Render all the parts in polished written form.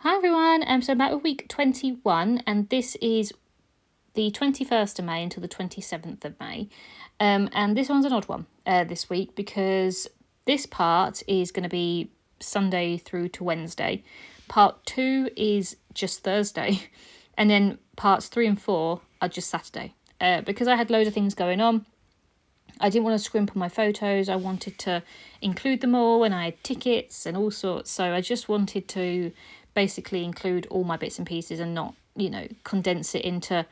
Hi everyone, so I'm back with week 21 and this is the 21st of May until the 27th of May. And this one's an odd one this week because this part is going to be Sunday through to Wednesday. Part 2 is just Thursday and then parts 3 and 4 are just Saturday. Because I had loads of things going on, I didn't want to scrimp on my photos. I wanted to include them all and I had tickets and all sorts. So I just wanted to basically include all my bits and pieces and not, condense it into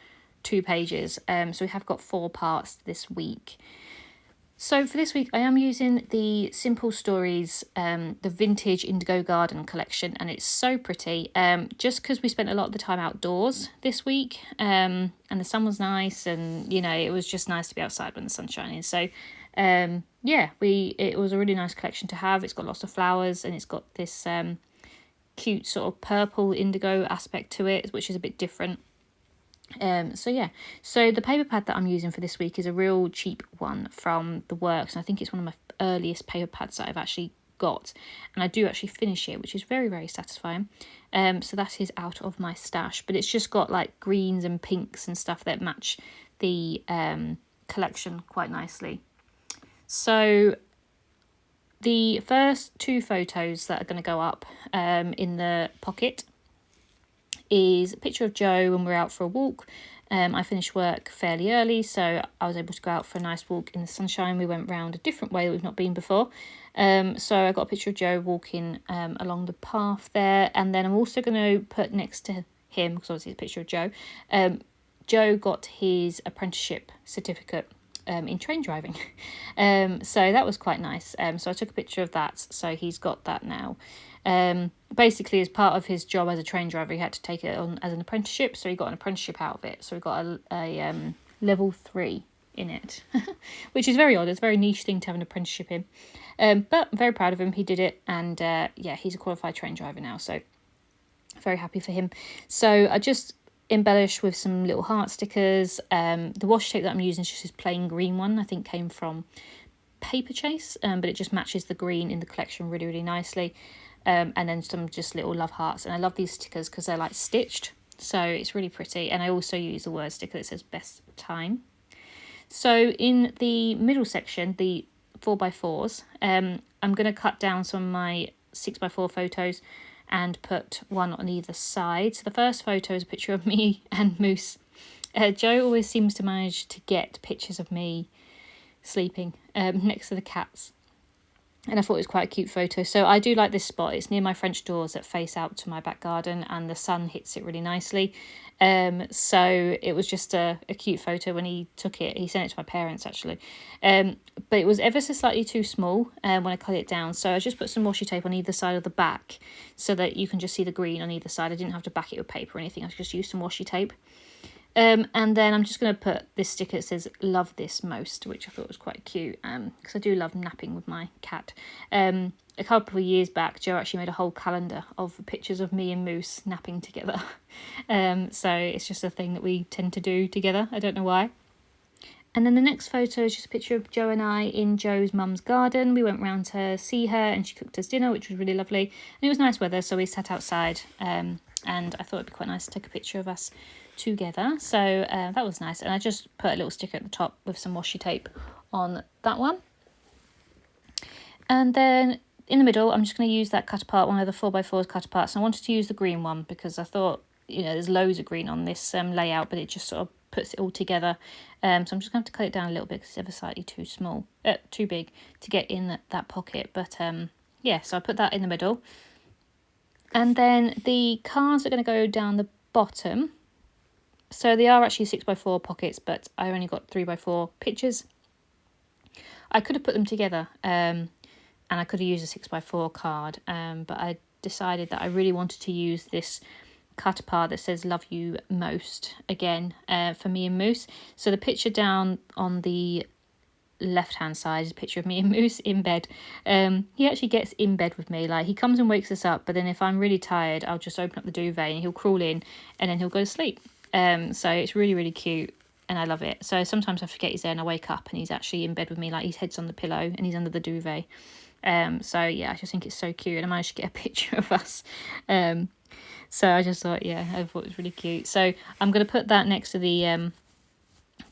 2 pages. So we have got 4 parts this week. So for this week, I am using the Simple Stories, the Vintage Indigo Garden collection, and it's so pretty. Just because we spent a lot of the time outdoors this week, and the sun was nice, and it was just nice to be outside when the sun's shining. So, it was a really nice collection to have. It's got lots of flowers, and it's got this cute sort of purple indigo aspect to it, which is a bit different. So the paper pad that I'm using for this week is a real cheap one from the Works, and I think it's one of my earliest paper pads that I've actually got, and I do actually finish it, which is very, very satisfying. So that is out of my stash, but it's just got like greens and pinks and stuff that match the collection quite nicely. So the first 2 photos that are going to go up in the pocket is a picture of Joe when we're out for a walk. I finished work fairly early, so I was able to go out for a nice walk in the sunshine. We went round a different way that we've not been before. So I got a picture of Joe walking along the path there, and then I'm also going to put next to him, because obviously it's a picture of Joe. Joe got his apprenticeship certificate in train driving. So that was quite nice. So I took a picture of that, so he's got that now. Basically, as part of his job as a train driver, he had to take it on as an apprenticeship, so he got an apprenticeship out of it. So he got a level 3 in it, which is very odd. It's a very niche thing to have an apprenticeship in, but I'm very proud of him. He did it, and he's a qualified train driver now, so very happy for him. So I just embellished with some little heart stickers. The washi tape that I'm using is just this plain green one. I think came from Paper Chase, but it just matches the green in the collection really, really nicely. And then some just little love hearts, and I love these stickers because they're like stitched, so it's really pretty. And I also use a word sticker that says best time. So in the middle section, the 4x4s, I'm going to cut down some of my 6x4 photos and put one on either side. So the first photo is a picture of me and Moose. Joe always seems to manage to get pictures of me sleeping next to the cats, and I thought it was quite a cute photo. So I do like this spot. It's near my French doors that face out to my back garden, and the sun hits it really nicely. So it was just a cute photo when he took it. He sent it to my parents actually, but it was ever so slightly too small when I cut it down. So I just put some washi tape on either side of the back so that you can just see the green on either side. I didn't have to back it with paper or anything. I just used some washi tape. And then I'm just going to put this sticker that says love this most, which I thought was quite cute, because I do love napping with my cat. A couple of years back, Joe actually made a whole calendar of pictures of me and Moose napping together. So it's just a thing that we tend to do together. I don't know why. And then the next photo is just a picture of Joe and I in Joe's mum's garden. We went round to see her and she cooked us dinner, which was really lovely. And it was nice weather, so we sat outside, and I thought it'd be quite nice to take a picture of us together. So that was nice. And I just put a little sticker at the top with some washi tape on that one. And then in the middle, I'm just going to use that cut apart, one of the 4x4s cut apart. So I wanted to use the green one because I thought, there's loads of green on this layout, but it just sort of puts it all together. So I'm just going to have to cut it down a little bit because it's ever slightly too big to get in that pocket. But so I put that in the middle. And then the cards are going to go down the bottom. So they are actually 6x4 pockets, but I only got 3x4 pictures. I could have put them together, and I could have used a 6x4 card, but I decided that I really wanted to use this cut apart that says love you most again for me and Moose. So the picture down on the left hand side is a picture of me and Moose in bed. He actually gets in bed with me, like he comes and wakes us up, but then if I'm really tired I'll just open up the duvet and he'll crawl in and then he'll go to sleep. So it's really, really cute and I love it. So sometimes I forget he's there and I wake up and he's actually in bed with me, like his head's on the pillow and he's under the duvet. So yeah, I just think it's so cute, and I managed to get a picture of us. So I just thought, yeah, I thought it was really cute. So I'm going to put that next to the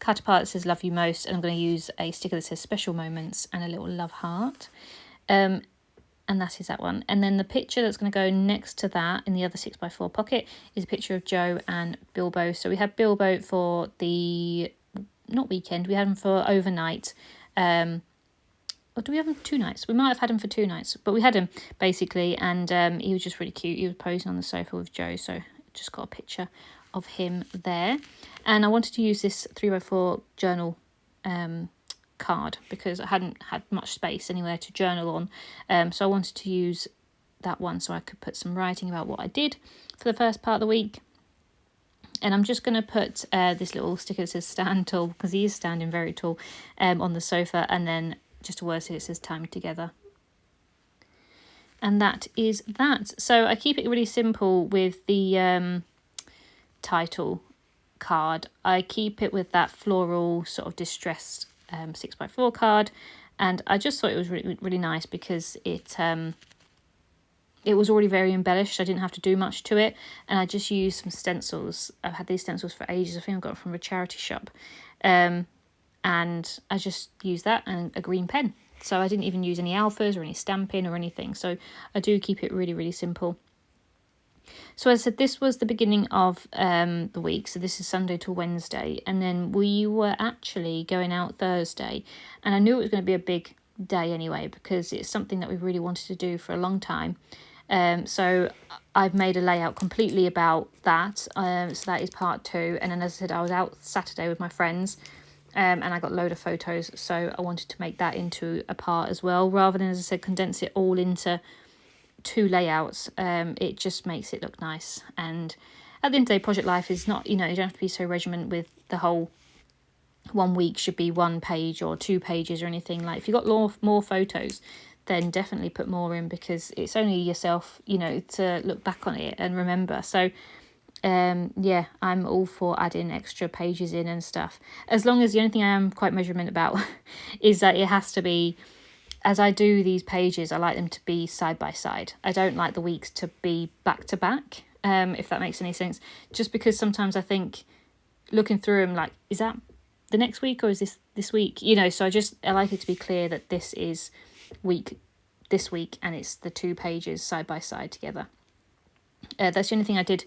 cut apart that says love you most, and I'm going to use a sticker that says special moments and a little love heart. And that is that one. And then the picture that's going to go next to that in the other 6x4 pocket is a picture of Joe and Bilbo. So we had Bilbo for the, not weekend, we had him for overnight. Or do we have him 2 nights? We might have had him for 2 nights, but we had him basically, and he was just really cute. He was posing on the sofa with Joe, so just got a picture of him there. And I wanted to use this 3x4 journal card because I hadn't had much space anywhere to journal on, so I wanted to use that one so I could put some writing about what I did for the first part of the week. And I'm just going to put this little sticker that says stand tall, because he is standing very tall, on the sofa, and then just a word that says time together. And that is that. So I keep it really simple with the title card. I keep it with that floral sort of distressed 6x4 card, and I just thought it was really, really nice because it was already very embellished. I didn't have to do much to it, and I just used some stencils. I've had these stencils for ages. I think I got them from a charity shop, and I just used that and a green pen. So I didn't even use any alphas or any stamping or anything. So I do keep it really, really simple. So as I said, this was the beginning of the week. So this is Sunday till Wednesday. And then we were actually going out Thursday. And I knew it was going to be a big day anyway, because it's something that we really wanted to do for a long time. So I've made a layout completely about that. So that is part 2. And then as I said, I was out Saturday with my friends. And I got a load of photos. So I wanted to make that into a part as well, rather than, as I said, condense it all into 2 layouts. It just makes it look nice. And at the end of the day, project life is not, you don't have to be so regiment with the whole 1 week should be 1 page or 2 pages or anything. Like, if you've got more photos, then definitely put more in, because it's only yourself, to look back on it and remember. So yeah, I'm all for adding extra pages in and stuff, as long as the only thing I am quite measurement about is that it has to be, as I do these pages, I like them to be side by side. I don't like the weeks to be back to back, if that makes any sense, just because sometimes I think looking through them, like, is that the next week or is this week? So I like it to be clear that this is this week and it's the 2 pages side by side together. That's the only thing I did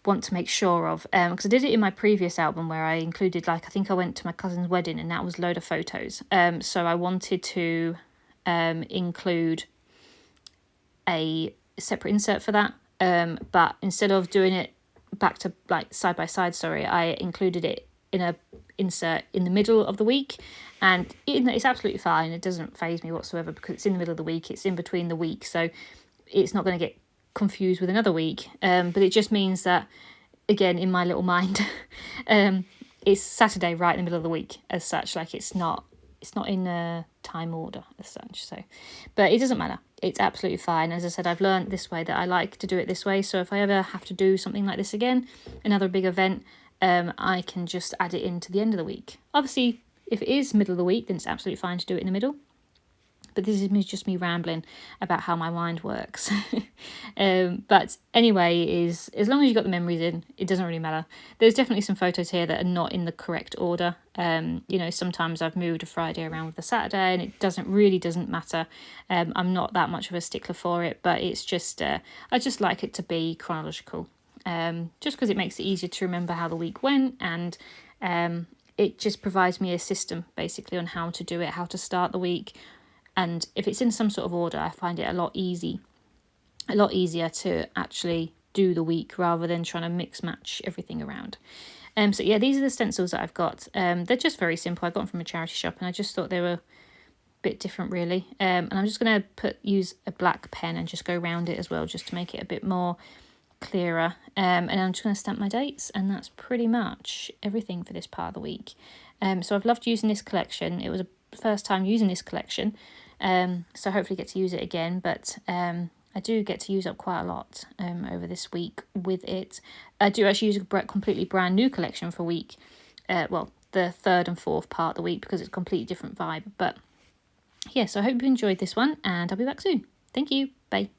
want to make sure of, because I did it in my previous album where I included, like, I think I went to my cousin's wedding and that was a load of photos, so I wanted to include a separate insert for that, but instead of doing it back to, like, side by side, I included it in a insert in the middle of the week, and it's absolutely fine. It doesn't faze me whatsoever because it's in the middle of the week, it's in between the week, so it's not going to get confused with another week, but it just means that, again, in my little mind, it's Saturday right in the middle of the week as such. Like, it's not in a time order as such. So, but it doesn't matter, it's absolutely fine. As I said, I've learned this way, that I like to do it this way, so if I ever have to do something like this again, another big event, I can just add it into the end of the week. Obviously, if it is middle of the week, then it's absolutely fine to do it in the middle. But this is just me rambling about how my mind works. But anyway, is as long as you got the memories in, it doesn't really matter. There's definitely some photos here that are not in the correct order. Sometimes I've moved a Friday around with a Saturday, and it doesn't matter. I'm not that much of a stickler for it, but it's just I just like it to be chronological. Just because it makes it easier to remember how the week went, and it just provides me a system basically on how to do it, how to start the week. And if it's in some sort of order, I find it a lot easier to actually do the week rather than trying to mix match everything around. So yeah, these are the stencils that I've got. They're just very simple. I got them from a charity shop, and I just thought they were a bit different, really. And I'm just going to use a black pen and just go around it as well, just to make it a bit more clearer. And I'm just going to stamp my dates, and that's pretty much everything for this part of the week. So I've loved using this collection. It was a first time using this collection. So hopefully get to use it again, but I do get to use up quite a lot over this week with it. I do actually use a completely brand new collection for week, the 3rd and 4th part of the week, because it's a completely different vibe. But yeah, so I hope you enjoyed this one, and I'll be back soon. Thank you. Bye.